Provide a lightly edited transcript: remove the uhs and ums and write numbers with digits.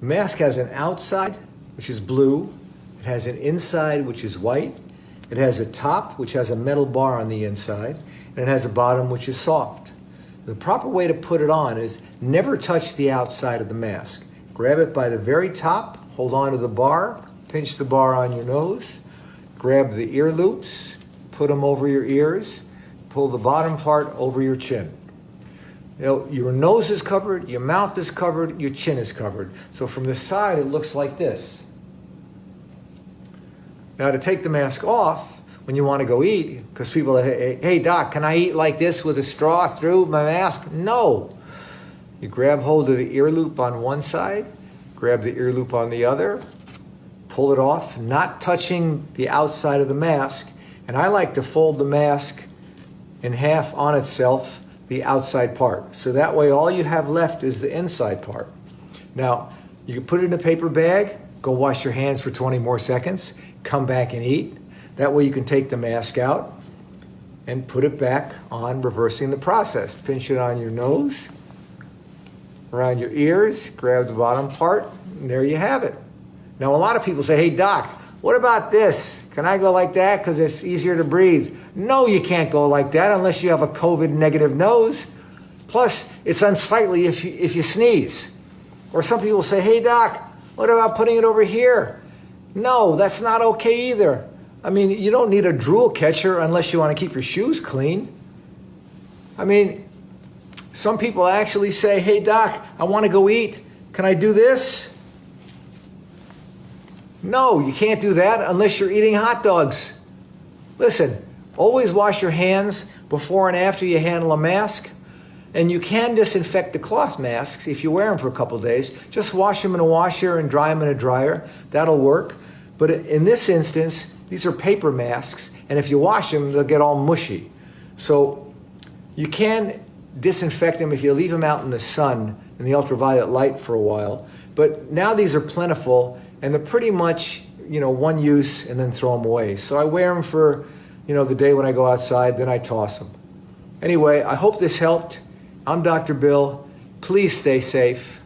The mask has an outside, which is blue. It has an inside, which is white. It has a top, which has a metal bar on the inside. And it has a bottom, which is soft. The proper way to put it on is never touch the outside of the mask. Grab it by the very top, hold on to the bar, pinch the bar on your nose, grab the ear loops, put them over your ears, pull the bottom part over your chin. You know, your nose is covered, your mouth is covered, your chin is covered. So from the side, it looks like this. Now to take the mask off, when you want to go eat, because people say, hey doc, can I eat like this with a straw through my mask? No. You grab hold of the ear loop on one side, grab the ear loop on the other, pull it off, not touching the outside of the mask. And I like to fold the mask in half on itself, the outside part. So that way all you have left is the inside part. Now, you can put it in a paper bag, go wash your hands for 20 more seconds, come back and eat. That way you can take the mask out and put it back on, reversing the process. Pinch it on your nose, around your ears, grab the bottom part, and there you have it. Now, a lot of people say, hey doc, what about this? Can I go like that because it's easier to breathe? No, you can't go like that unless you have a COVID negative nose. Plus, it's unsightly if you sneeze. Or some people say, hey doc, what about putting it over here? No, that's not okay either. I mean, you don't need a drool catcher unless you want to keep your shoes clean. I mean, some people actually say, hey doc, I want to go eat. Can I do this? No, you can't do that unless you're eating hot dogs. Listen, always wash your hands before and after you handle a mask. And you can disinfect the cloth masks if you wear them for a couple of days. Just wash them in a washer and dry them in a dryer. That'll work. But in this instance, these are paper masks, and if you wash them, they'll get all mushy. So you can disinfect them if you leave them out in the sun in the ultraviolet light for a while. But now these are plentiful, and they're pretty much, one use and then throw them away. So I wear them for, the day when I go outside, then I toss them. Anyway, I hope this helped. I'm Dr. Bill. Please stay safe.